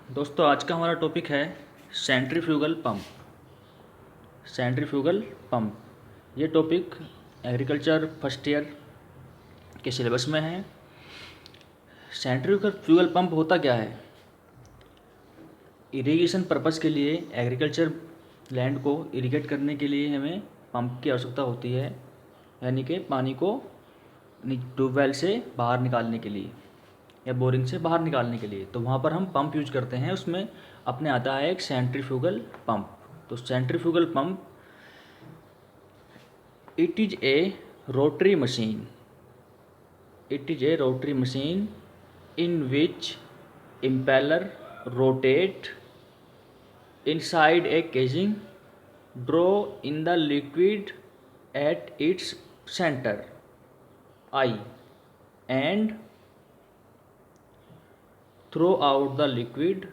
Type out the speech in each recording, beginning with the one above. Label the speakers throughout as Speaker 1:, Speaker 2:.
Speaker 1: दोस्तों आज का हमारा टॉपिक है सेंट्रीफ्यूगल पंप। सेंट्रीफ्यूगल पंप ये टॉपिक एग्रीकल्चर फर्स्ट ईयर के सिलेबस में है। सेंट्रीफ्यूगल पंप होता क्या है? इरिगेशन पर्पस के लिए एग्रीकल्चर लैंड को इरिगेट करने के लिए हमें पंप की आवश्यकता होती है, यानी कि पानी को ट्यूबवेल से बाहर निकालने के लिए या बोरिंग से बाहर निकालने के लिए। तो वहाँ पर हम पंप यूज करते हैं। उसमें अपने आता है एक सेंट्रीफ्यूगल पंप। तो centrifugal pump it is a rotary machine. It is a rotary machine in which impeller rotate inside a casing, draw in the liquid at its center I and throw out the liquid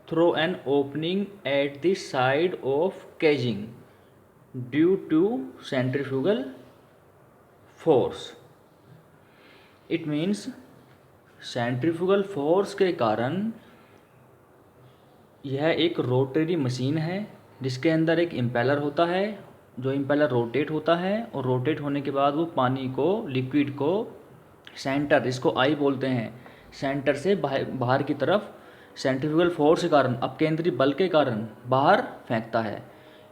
Speaker 1: through an opening at the side of casing due to centrifugal force. It means centrifugal force के कारण यह एक rotary machine है जिसके अंदर एक impeller होता है। जो इम्पेलर रोटेट होता है और रोटेट होने के बाद वो पानी को, लिक्विड को सेंटर, इसको आई बोलते हैं, सेंटर से बाहर की तरफ सेंट्रीफ्यूगल फोर्स के कारण, अपकेंद्री बल के कारण बाहर फेंकता है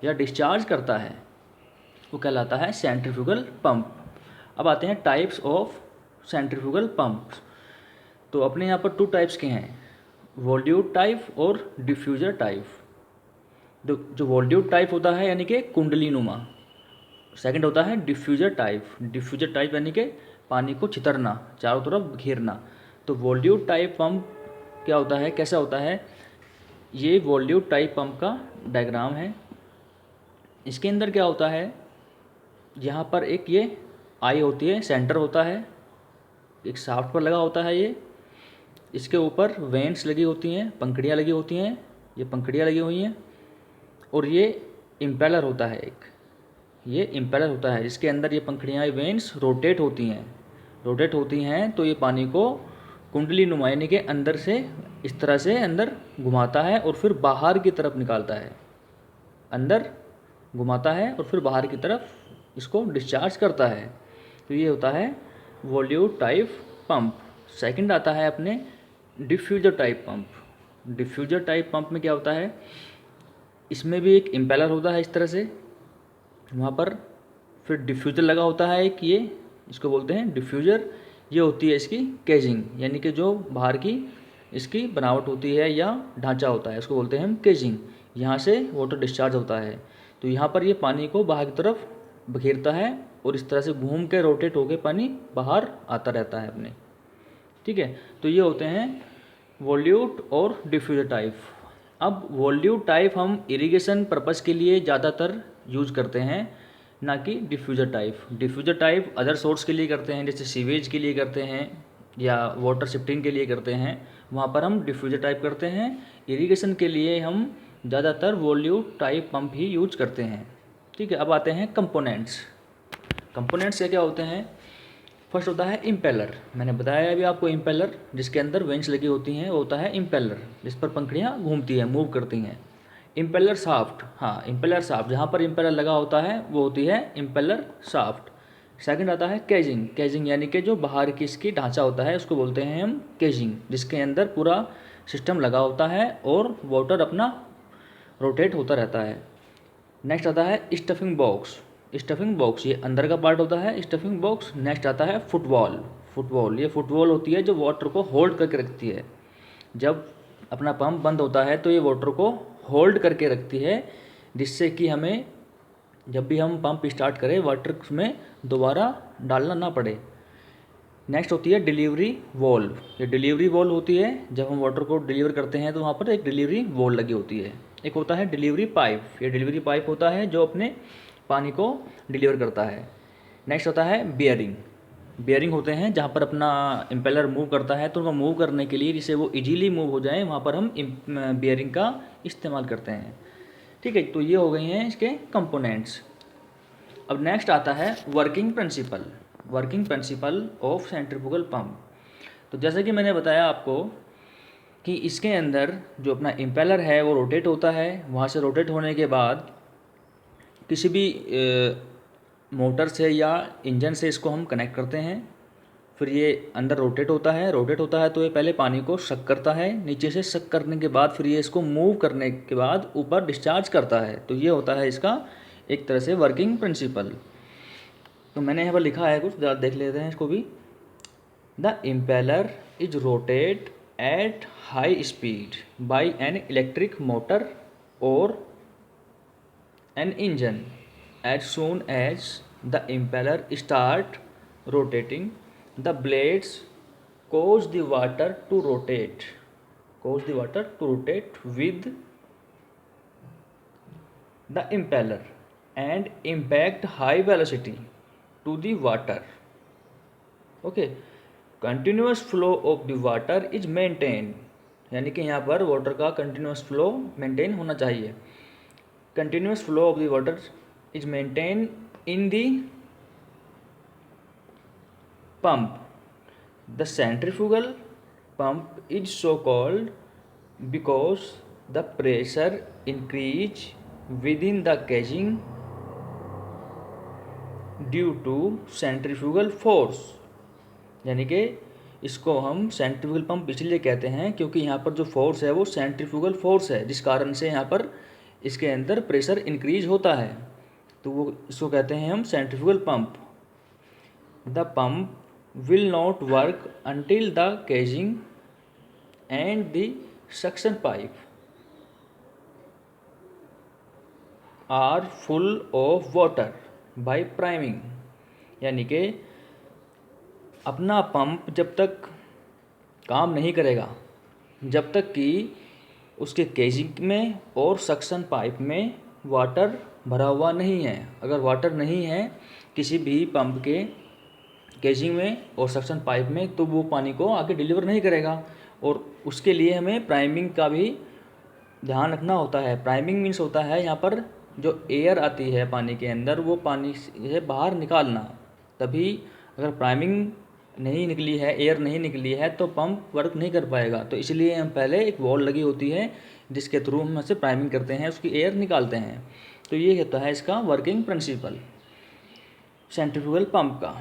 Speaker 1: या डिस्चार्ज करता है। वो कहलाता है सेंट्रीफ्यूगल पंप। अब आते हैं टाइप्स ऑफ सेंट्रीफ्यूगल पंप्स। तो अपने यहाँ पर 2 टाइप्स के हैं, वॉल्यूट टाइप और डिफ्यूज़र टाइप। जो वॉल्यूट टाइप होता है यानी कि कुंडली नुमा। सेकंड होता है डिफ्यूज़र टाइप। डिफ्यूज़र टाइप यानी कि पानी को छितरना, चारों तरफ घेरना। तो वॉल्यूट टाइप पंप क्या होता है, कैसा होता है? ये वॉल्यूट टाइप पंप का डायग्राम है। इसके अंदर क्या होता है, यहाँ पर एक ये आई होती है, सेंटर होता है, एक शाफ्ट पर लगा होता है ये। इसके ऊपर वेंस लगी होती हैं, पंखुड़ियाँ लगी होती हैं, ये पंखुड़ियाँ लगी हुई हैं। और ये इम्पेलर होता है एक, ये इम्पेलर होता है जिसके अंदर ये पंखुड़ियाँ, वेंस रोटेट होती हैं। रोटेट होती हैं तो ये पानी को कुंडली नुमा यानी कि अंदर से इस तरह से अंदर घुमाता है और फिर बाहर की तरफ निकालता है। अंदर घुमाता है और फिर बाहर की तरफ इसको डिस्चार्ज करता है। तो ये होता है वॉल्यूट टाइप पंप। सेकंड आता है अपने diffuser type pump. Diffuser type pump में क्या होता है, इसमें भी एक इम्पेलर होता है इस तरह से, वहाँ पर फिर डिफ्यूज़र लगा होता है एक, ये इसको बोलते हैं डिफ्यूज़र। ये होती है इसकी केजिंग, यानी कि जो बाहर की इसकी बनावट होती है या ढांचा होता है, उसको बोलते हैं हम केजिंग। यहाँ से वाटर डिस्चार्ज होता है तो यहाँ पर ये पानी को बाहर की तरफ बखेरता है और इस तरह से घूम के रोटेट होकर पानी बाहर आता रहता है अपने। ठीक है, तो ये होते हैं वॉल्यूट और डिफ्यूज़र टाइप। अब वॉल्यूट टाइप हम इरिगेशन पर्पस के लिए ज़्यादातर यूज करते हैं, ना कि diffuser type. Diffuser type other source के लिए करते हैं, जैसे सीवेज के लिए करते हैं या वाटर शिफ्टिंग के लिए करते हैं, वहाँ पर हम डिफ्यूज़र टाइप करते हैं। इरिगेशन के लिए हम ज़्यादातर वॉल्यूट टाइप पंप ही यूज करते हैं। ठीक है, अब आते हैं कंपोनेंट्स। कंपोनेंट्स क्या क्या होते हैं? फर्स्ट होता है इम्पेलर। मैंने बताया अभी आपको, इम्पेलर जिसके अंदर वेंस लगी होती हैं वो होता है इम्पेलर, जिस पर पंखुड़ियाँ घूमती हैं, मूव करती हैं। इम्पेलर शाफ्ट, हाँ इम्पेलर शाफ्ट, जहाँ पर इम्पेलर लगा होता है वो होती है इम्पेलर शाफ्ट। सेकंड आता है केजिंग। केजिंग यानी कि जो बाहर की इसकी ढांचा होता है उसको बोलते हैं हम केजिंग, जिसके अंदर पूरा सिस्टम लगा होता है और वाटर अपना रोटेट होता रहता है। नेक्स्ट आता है स्टफिंग बॉक्स। स्टफिंग बॉक्स ये अंदर का पार्ट होता है, स्टफिंग बॉक्स। नेक्स्ट आता है फुटबॉल। फुटबॉल, ये फुटबॉल होती है जो वाटर को होल्ड करके रखती है। जब अपना पंप बंद होता है तो ये वाटर को होल्ड करके रखती है, जिससे कि हमें जब भी हम पंप स्टार्ट करें वाटर में दोबारा डालना ना पड़े। नेक्स्ट होती है डिलीवरी वॉल्व। ये डिलीवरी वॉल्व होती है, जब हम वाटर को डिलीवर करते हैं तो वहाँ पर एक डिलीवरी वॉल्व लगी होती है। एक होता है डिलीवरी पाइप। ये डिलीवरी पाइप होता है जो अपने पानी को डिलीवर करता है। नेक्स्ट होता है बियरिंग। बियरिंग होते हैं जहाँ पर अपना इम्पेलर मूव करता है, तो उनको मूव करने के लिए, जिससे वो इजीली मूव हो जाए, वहाँ पर हम बियरिंग का इस्तेमाल करते हैं। ठीक है, तो ये हो गई हैं इसके कंपोनेंट्स। अब नेक्स्ट आता है working principle. Working principle of centrifugal pump. तो जैसे कि मैंने बताया आपको कि इसके अंदर जो अपना इम्पेलर है वो रोटेट होता है। वहाँ से रोटेट होने के बाद किसी भी मोटर से या इंजन से इसको हम कनेक्ट करते हैं। फिर ये अंदर रोटेट होता है, तो ये पहले पानी को सक करता है, नीचे से सक करने के बाद फिर ये इसको मूव करने के बाद ऊपर डिस्चार्ज करता है। तो ये होता है इसका एक तरह से वर्किंग प्रिंसिपल। तो मैंने यहाँ पर लिखा है कुछ, देख लेते हैं इसको भी। The impeller is rotate at high speed by an electric motor और an engine as soon as the impeller start rotating, the blades cause the water to rotate with the impeller and impact high velocity to the water. Okay, continuous flow of the water is maintained, यानी कि यहाँ पर water का continuous flow maintain होना चाहिए। Continuous flow of the water is maintained in the pump. The centrifugal pump is so called because the pressure increase within the casing due to centrifugal force। यानी कि इसको हम centrifugal pump इसलिए कहते हैं क्योंकि यहाँ पर जो फोर्स है वो सेंट्रीफ्यूगल फोर्स है, जिस कारण से यहाँ पर इसके अंदर प्रेशर इंक्रीज होता है। तो वो इसको कहते हैं हम centrifugal pump. The pump will not work until the casing and the suction pipe are full of water by priming. यानी कि अपना पंप जब तक काम नहीं करेगा जब तक कि उसके केजिंग में और सक्शन पाइप में वाटर भरा हुआ नहीं है। अगर वाटर नहीं है किसी भी पंप के केजिंग में और सक्शन पाइप में तो वो पानी को आगे डिलीवर नहीं करेगा। और उसके लिए हमें प्राइमिंग का भी ध्यान रखना होता है। प्राइमिंग मीन्स होता है यहाँ पर जो एयर आती है पानी के अंदर वो पानी से बाहर निकालना। तभी अगर प्राइमिंग नहीं निकली है, एयर नहीं निकली है तो पंप वर्क नहीं कर पाएगा। तो इसलिए हम पहले एक वॉल लगी होती है जिसके थ्रू हम ऐसे प्राइमिंग करते हैं, उसकी एयर निकालते हैं। तो ये होता है इसका वर्किंग प्रिंसिपल सेंट्रीफ्यूगल पंप का।